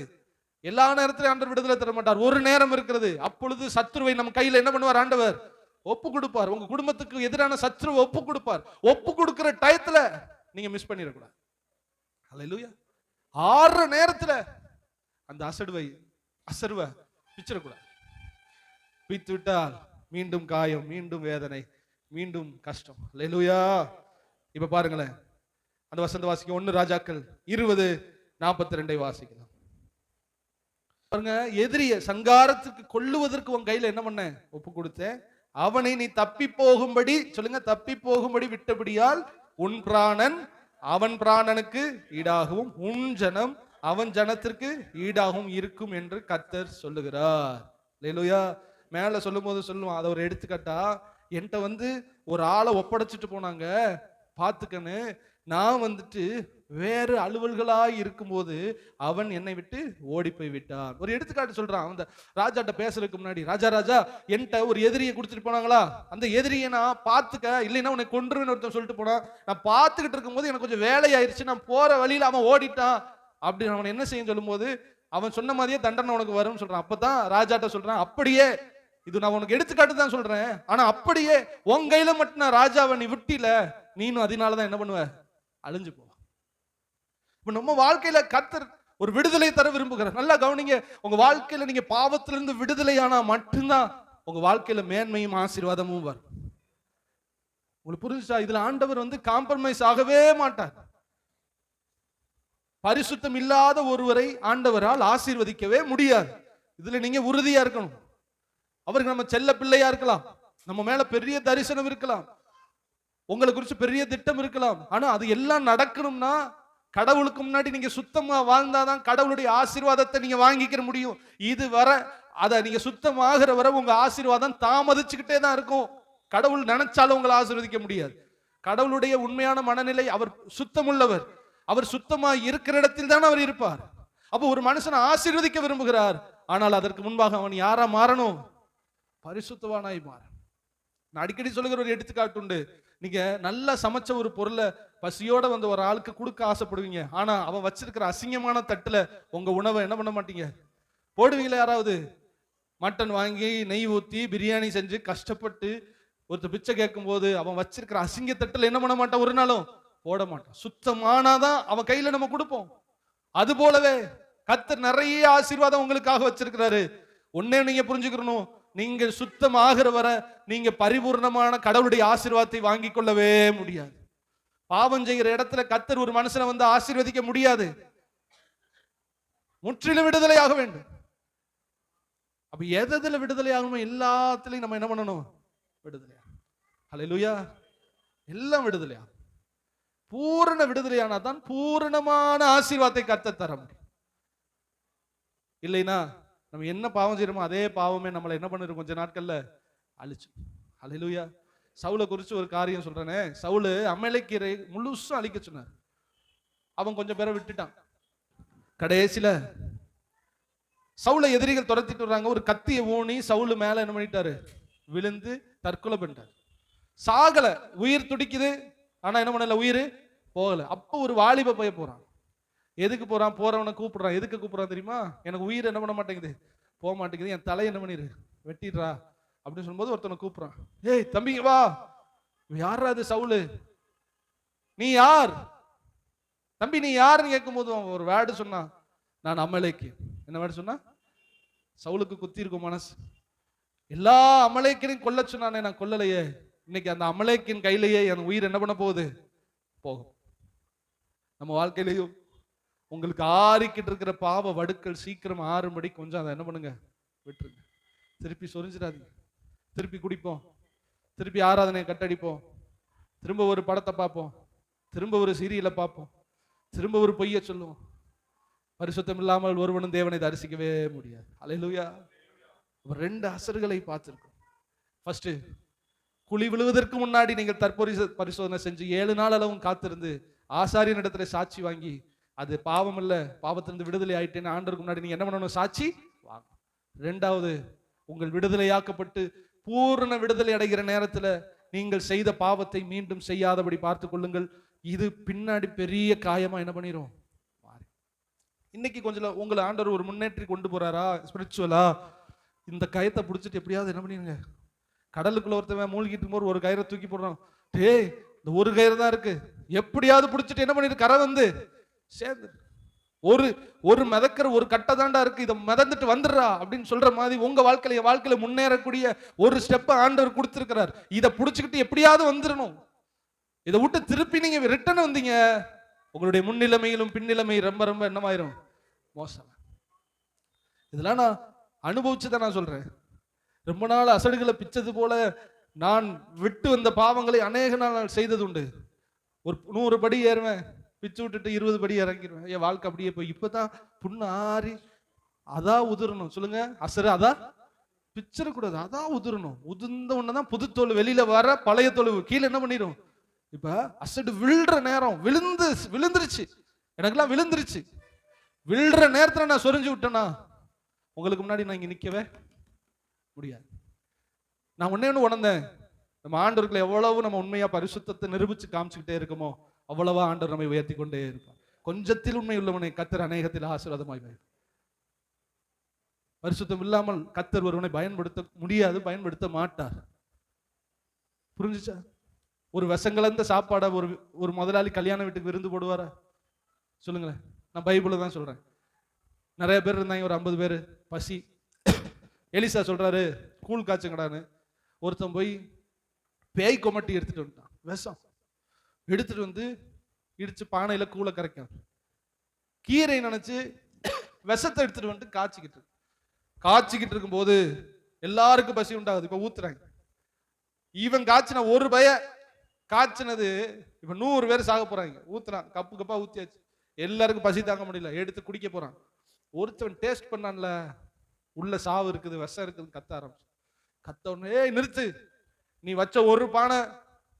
எல்லா நேரத்திலும் ஆண்டவர் விடுதலை தர மாட்டார். ஒரு நேரம் இருக்கிறது, அப்பொழுது சத்ருவை நம்ம கையில என்ன பண்ணுவார்? ஆண்டவர் ஒப்பு கொடுப்பார். உங்க குடும்பத்துக்கு எதிரான சத்ருவை ஒப்பு கொடுப்பார். ஒப்பு கொடுக்கிற டயத்துல நீங்க மிஸ் பண்ணிடக்கூடாது. ஹல்லேலூயா. ஆறு நேரத்துல அந்த அசர்வை பிச்சிடக்கூடாது. பித்து விட்டால் மீண்டும் காயம், மீண்டும் வேதனை, மீண்டும் கஷ்டம். ஹல்லேலூயா. இப்ப பாருங்களேன், அந்த வசந்த வாசிக்க 1 ராஜாக்கள் 20:42 வாசிக்கலாம். பாருங்க, எதிரிய சங்காரத்துக்கு கொல்லுவதற்கு உன் கையில என்ன பண்ண? ஒப்பு கொடுத்தேன். அவனை நீ தப்பி போகும்படி, சொல்லுங்க, தப்பி போகும்படி விட்டபடியால் உன் பிராணன் அவன் பிராணனுக்கு ஈடாகவும் உன் ஜனம் அவன் ஜனத்திற்கு ஈடாகவும் இருக்கும் என்று கர்த்தர் சொல்லுகிறார். அல்லேலூயா. மேல சொல்லும் போது சொல்லுவான், அதை ஒரு எடுத்துக்காட்டா, என்கிட்ட ஒரு ஆளை ஒப்படைச்சிட்டு போனாங்க, பார்த்துக்கன்னு. நான் வேறு அலுவல்களாய் இருக்கும்போது அவன் என்னை விட்டு ஓடி போய் விட்டான். ஒரு எடுத்துக்காட்டு சொல்றான். அந்த ராஜாட்ட பேசுறதுக்கு முன்னாடி, ராஜா ராஜா என்கிட்ட ஒரு எதிரியை கொடுத்துட்டு போனாங்களா, அந்த எதிரியை நான் பார்த்துக்க, இல்லைன்னா உன்னை கொன்றுவேன்னு ஒருத்தன் சொல்லிட்டு போனான். நான் பார்த்துக்கிட்டு இருக்கும்போது எனக்கு கொஞ்சம் வேலை ஆயிடுச்சு, நான் போற வழியில அவன் ஓடிட்டான் அப்படின்னு அவன் என்ன செய்ய சொல்லும்போது, அவன் சொன்ன மாதிரியே தண்டனை உனக்கு வரும்னு சொல்றான். அப்பதான் ராஜாட்ட சொல்றான், அப்படியே இது நான் உனக்கு எடுத்துக்காட்டு தான் சொல்றேன், ஆனா அப்படியே உன் கையில மட்டும் நான் ராஜாவை நீ விட்டில, நீனும் அதனாலதான் என்ன பண்ணுவ, அழிஞ்சு போ. இப்ப நம்ம வாழ்க்கையில கர்த்தர் ஒரு விடுதலை தர விரும்புகிறார். நல்லா கவனிங்க, உங்க வாழ்க்கையில நீங்க பாவத்திலிருந்து விடுதலையானா மட்டும்தான் உங்க வாழ்க்கையில மேன்மையும் ஆசீர்வாதமும் வரும். உங்களுக்கு புரிஞ்சா? இதுல ஆண்டவர் காம்ப்ரமைஸ் ஆகவே மாட்டார். பரிசுத்தம் இல்லாத ஒருவரை ஆண்டவரால் ஆசீர்வதிக்கவே முடியாது. இதுல நீங்க உறுதியா இருக்கணும். அவருக்கு நம்ம செல்ல பிள்ளையா இருக்கலாம், நம்ம மேல பெரிய தரிசனம் இருக்கலாம், உங்களை குறிச்சு பெரிய திட்டம் இருக்கலாம். ஆனா அது எல்லாம் நடக்கணும்னா கடவுளுக்கு முன்னாடி நீங்க சுத்தமா வாழ்ந்தாதான் கடவுளுடைய ஆசீர்வாதத்தை நீங்க வாங்கிக்கிற முடியும். இது வர அத நீங்க சுத்தமாகிற வர உங்க ஆசீர்வாதம் தாமதிச்சுக்கிட்டே தான் இருக்கும். கடவுள் நினைச்சாலும் உங்களை ஆசீர்வதிக்க முடியாது. கடவுளுடைய உண்மையான மனநிலை, அவர் சுத்தமுள்ளவர். அவர் சுத்தமா இருக்கிற இடத்தில் தான் அவர் இருப்பார். அப்போ ஒரு மனுஷனை ஆசீர்வதிக்க விரும்புகிறார், ஆனால் அதற்கு முன்பாக அவன் யாரா மாறணும்? பரிசுத்தவானாய் மாற. நான் அடிக்கடி சொல்லுகிற ஒரு எடுத்துக்காட்டு உண்டு. நீங்க நல்லா சமைச்ச ஒரு பொருளை பசியோட ஒரு ஆளுக்கு கொடுக்க ஆசைப்படுவீங்க. ஆனா அவன் வச்சிருக்கிற அசிங்கமான தட்டுல உங்க உணவை என்ன பண்ண மாட்டீங்க, போடுவீங்களா? யாராவது மட்டன் வாங்கி நெய் ஊத்தி பிரியாணி செஞ்சு கஷ்டப்பட்டு ஒருத்தர் பிச்சை கேட்கும் போது அவன் வச்சிருக்கிற அசிங்க தட்டுல என்ன பண்ண மாட்டான், ஒரு நாளும் போட மாட்டான். சுத்தமானாதான் அவன் கையில நம்ம கொடுப்போம். அது போலவே கர்த்தர் நிறைய ஆசீர்வாதம் உங்களுக்காக வச்சிருக்கிறாரு. ஒன்னே நீங்க புரிஞ்சுக்கணும், நீங்க சுத்தமாகிற வர நீங்க பரிபூர்ணமான கடவுளுடைய ஆசீர்வாதத்தை வாங்கி கொள்ளவே முடியாது. பாவம் செய்கிற இடத்துல கர்த்தர் ஒரு மனுஷனை ஆசீர்வதிக்க முடியாது. முற்றிலும் விடுதலையாக வேண்டும். அப்ப எதுல விடுதலை ஆகணும்? எல்லாத்திலையும் நம்ம என்ன பண்ணணும்? விடுதலையா. ஹல்லேலூயா. எல்லாம் விடுதலையா. பூரண விடுதலையானா தான் பூரணமான ஆசீர்வாதத்தை கர்த்தர் தர முடியும். இல்லைன்னா நம்ம என்ன பாவம் செய்யறோமோ அதே பாவமே நம்மளை என்ன பண்ணிரும், கொஞ்ச நாட்கள்ல அழிச்சு. ஹல்லேலூயா. சவுலை குறிச்சு ஒரு காரியம் சொல்றேனே. சவுலு அமலேக்கியரை முழுசும் அழிக்க சொன்னார். அவன் கொஞ்சம் பேரை விட்டுட்டான். கடைசியில சவுலை எதிரிகள் துரத்திட்டு வர்றாங்க. ஒரு கத்தியை ஊனி சவுலு மேல என்ன பண்ணிட்டாரு, விழுந்து தற்கொலை பண்ணிட்டார். சாகல, உயிர் துடிக்குது, ஆனா என்ன பண்ணல, உயிர் போகல. அப்போ ஒரு வாலிப பைய போறான். எதுக்கு போறான்? போறவனை கூப்பிடுறான். எதுக்கு கூப்பிடுறான் தெரியுமா? எனக்கு உயிர் என்ன பண்ண மாட்டேங்குது, போக மாட்டேங்குது, என் தலையை என்ன பண்ணிரு, வெட்டிடுறா அப்படின்னு சொல்லும்போது ஒருத்தனை கூப்பிடுறான். ஏய் தம்பிங்க வா. யாரா அது? சவுலு. நீ யார் தம்பி, நீ யாருன்னு கேட்கும் போது அவன் ஒரு வேர்டு சொன்னான், நான் அமலேக்கு. என்ன வேர்டு சொன்னா? சவுலுக்கு குத்தி இருக்கும் மனசு. எல்லா அமலேக்கரையும் கொல்ல சொன்னானே, நான் கொல்லலையே. இன்னைக்கு அந்த அமலேக்கின் கையிலேயே என் உயிர் என்ன பண்ண போகுது, போகும். நம்ம வாழ்க்கையிலையும் உங்களுக்கு ஆறிக்கிட்டு இருக்கிற பாவ வடுக்கள் சீக்கிரம் ஆறும்படி கொஞ்சம் அதை என்ன பண்ணுங்க, விட்டுருங்க. திருப்பி சொரிஞ்சிடாதீங்க. திருப்பி குடிப்போம், திருப்பி ஆராதனையை கட்டடிப்போம், திரும்ப ஒரு படத்தை பார்ப்போம், திரும்ப ஒரு சீரியலை பார்ப்போம், திரும்ப ஒரு பொய்ய சொல்லுவோம். பரிசுத்தம் இல்லாமல் ஒருவனும் தேவனை தரிசிக்கவே முடியாது. அல்லேலூயா. ரெண்டு அசர்களை பார்த்திருக்கோம். ஃபர்ஸ்ட், குழி விழுவதற்கு முன்னாடி நீங்கள் பரிசோதனை செஞ்சு 7 நாள் அளவும் காத்திருந்து ஆசாரியன் இடத்துல சாட்சி வாங்கி, அது பாவம் இல்ல, பாவத்திலிருந்து விடுதலை ஆயிட்டேன்னு ஆண்டவருக்கு முன்னாடி நீங்க என்ன பண்ணணும், சாட்சி வாங்க. ரெண்டாவது, உங்கள் விடுதலையாக்கப்பட்டு பூரண விடுதலை அடைகிற நேரத்துல நீங்கள் செய்த பாவத்தை மீண்டும் செய்யாதபடி பார்த்துக் கொள்ளுங்கள். இது பின்னாடி பெரிய காயமா என்ன பண்ணிரும். இன்னைக்கு கொஞ்சம் உங்களை ஆண்டவர் ஒரு முன்னேற்றி கொண்டு போறாரா ஸ்பிரிச்சுவலா, இந்த கயத்தை பிடிச்சிட்டு எப்படியாவது என்ன பண்ணிருங்க. கடலுக்குள்ள ஒருத்தவன் மூழ்கிட்டு இருக்கும்போது ஒரு கயிறை தூக்கி போடுறான். டேய், இந்த ஒரு கயிறு தான் இருக்கு, எப்படியாவது பிடிச்சிட்டு என்ன பண்ணிட்டு கரை சேர்ந்து ஒரு மிதக்கிற ஒரு கட்டை தாண்டா இருக்கு, இதை மிதந்துட்டு வந்துடுறா அப்படின்னு சொல்ற மாதிரி உங்க வாழ்க்கையில முன்னேறக்கூடிய ஒரு ஸ்டெப் ஆண்டவர் கொடுத்திருக்கிறார். இதை பிடிச்சுக்கிட்டு எப்படியாவது வந்துடணும். இதை விட்டு திருப்பி நீங்க ரிட்டர்ன் வந்தீங்க, உங்களுடைய முன்னிலைமையிலும் பின்னிலைமை ரொம்ப ரொம்ப என்னமாயிரும், மோசம். இதெல்லாம் நான் அனுபவிச்சுதான் நான் சொல்றேன். ரொம்ப நாள் அசடுகளை பிச்சது போல நான் விட்டு வந்த பாவங்களை அநேக நாள் செய்தது உண்டு. ஒரு 100 படி ஏறுவேன், பிச்சு விட்டுட்டு 20 படி இறங்கிடுவேன். என் வாழ்க்கை அப்படியே போய் இப்பதான் புண்ணு ஆறி அதான் உதிரணும். சொல்லுங்க, அசரு அதான் பிச்சிடக்கூடாது, அதான் உதிரணும். உதிர்ந்த உடனேதான் புது தோல் வெளியில வர, பழைய தோல் கீழே என்ன பண்ணிடும், இப்ப அசடு விழுற நேரம் விழுந்துருச்சு, எனக்கெல்லாம் விழுந்துருச்சு. விழுற நேரத்துல நான் சொரிஞ்சு விட்டேன்னா உங்களுக்கு முன்னாடி நான் இங்க நிக்கவே முடியாது. நான் ஒண்ணு உணர்ந்தேன், நம்ம ஆண்டவர்களை எவ்வளவு நம்ம உண்மையா பரிசுத்தத்தை நிரூபிச்சு காமிச்சுக்கிட்டே இருக்கோமோ அவ்வளவா ஆண்டவர் நம்மை உயர்த்தி கொண்டே இருப்பார். கொஞ்சத்தில் உண்மை உள்ளவனை கர்த்தர் அநேகத்தில் ஆசீர்வாதமாய் வைப்பார். பரிசுத்தம் இல்லாமல் கர்த்தர் ஒருவனை பயன்படுத்த முடியாது, பயன்படுத்த மாட்டார். புரிஞ்சுச்சா? ஒரு விஷங்கலந்த சாப்பாடை ஒரு முதலாளி கல்யாண வீட்டுக்கு விருந்து போடுவாரா? சொல்லுங்களேன். நான் பைபிள் தான் சொல்றேன். நிறைய பேர் இருந்தாங்க, ஒரு 50 பேர், பசி. எலிசா சொல்றாரு, கூழ் காய்ச்சுங்கடான்னு. ஒருத்தன் போய் பேய் கொமட்டி எடுத்துட்டு வந்துட்டான், விஷம் எடுத்துட்டு வந்து இடிச்சு பானையில கூழ கரைக்கும். கீரை நினைச்சு விஷத்தை எடுத்துட்டு வந்துட்டு காய்ச்சிக்கிட்டு இருக்கும் போது எல்லாருக்கும் பசி உண்டாகுது. இப்ப ஊத்துறாங்க. இவன் காய்ச்சின ஒரு பய காய்ச்சினது இப்ப 100 பேர் சாக போறாங்க. ஊத்துறான், கப்பு கப்பா ஊத்தியாச்சு. எல்லாருக்கும் பசி தாங்க முடியல, எடுத்து குடிக்க போறான். ஒருத்தவன் டேஸ்ட் பண்ணான்ல, உள்ள சாவு இருக்குது, விஷம் இருக்குது, கத்த ஆரம்பிச்சு. கத்த உடனே, ஏய் நிறுத்து, நீ வச்ச ஒரு பானை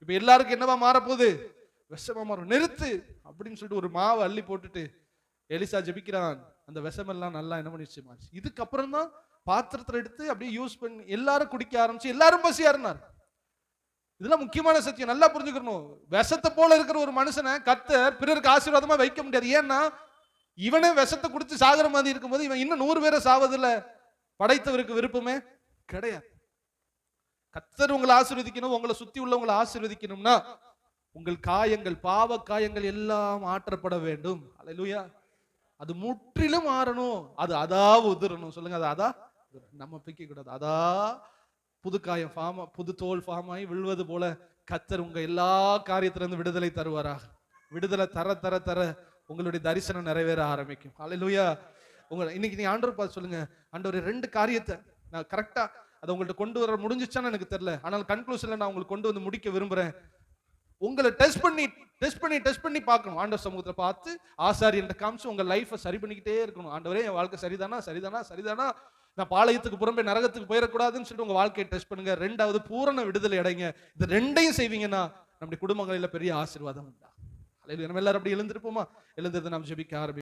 இப்ப எல்லாருக்கும் என்னவா மாறப்போகுது? விஷமா மாறும், நிறுத்து அப்படின்னு சொல்லிட்டு ஒரு மாவை அள்ளி போட்டுட்டு எலிசா ஜெபிக்கிறான். அந்த விஷமெல்லாம் நல்லா என்ன பண்ணிடுச்சு, மாறிச்சு. இதுக்கப்புறம் தான் பாத்திரத்துல எடுத்து அப்படியே யூஸ் பண்ணி எல்லாரும் குடிக்க ஆரம்பிச்சு, எல்லாரும் பசியா இருந்தார். இதெல்லாம் முக்கியமான சத்தியம், நல்லா புரிஞ்சுக்கணும். விஷத்தை போல இருக்கிற ஒரு மனுஷனை கர்த்தர் பிறருக்கு ஆசீர்வாதமா வைக்க முடியாது. ஏன்னா இவனே விஷத்தை குடிச்சு சாகுற மாதிரி இருக்கும்போது இவன் இன்னும் 100 பேரை சாவதில்ல படைத்தவருக்கு விருப்பமே கிடையாது. கர்த்தர் உங்களை ஆசீர்வதிக்கணும், உங்களை சுத்தி உள்ளவங்களை ஆசீர்வதிக்கணும்னா உங்கள் காயங்கள், பாவ காயங்கள் எல்லாம் ஆற்றப்பட வேண்டும். அல்லேலூயா. அது முற்றிலும் மாறணும். அது அதா உதிரணும். சொல்லுங்க, அது அதா நம்ம பிக்க கூடாது. அதா புது காயம் புது தோல் ஃபார்ம் ஆகி விழுவது போல கர்த்தர் உங்க எல்லா காரியத்திலிருந்து விடுதலை தருவாராக. விடுதலை தர தர தர உங்களுடைய தரிசனம் நிறைவேற ஆரம்பிக்கும். அல்லேலூயா. இன்னைக்கு நீ ஆண்டவர் பார்த்து சொல்லுங்க, ஆண்டவர் 2 காரியத்தை நான் கரெக்டா அதை உங்கள்ட்ட கொண்டு வர முடிஞ்சிச்சான்னு எனக்கு தெரியல, ஆனால் கன்க்ளூஷன்ல நான் உங்களுக்கு கொண்டு வந்து முடிக்க விரும்புறேன். உங்களை டெஸ்ட் பண்ணி பார்க்கணும். ஆண்டவர் சமூகத்துல பார்த்து ஆசாரியன்ட்ட காமிச்சு உங்க லைஃபை சரி பண்ணிக்கிட்டே இருக்கணும். ஆண்டவரே, என் வாழ்க்கை சரிதானா, நான் பாளையத்துக்கு புறம்பே நரகத்துக்கு போயிடக்கூடாதுன்னு சொல்லிட்டு உங்க வாழ்க்கையை டெஸ்ட் பண்ணுங்க. 2வது பூரண விடுதலை அடைங்க. இது 2ஐயும் செய்வீங்கன்னா நம்முடைய குடும்பங்களில் பெரிய ஆசீர்வாதம் உண்டா. நம்ம எல்லாரும் அப்படி எழுந்திருப்போமா? எழுந்திருந்து நாம் ஜெபிக்க ஆரம்பிப்போம்.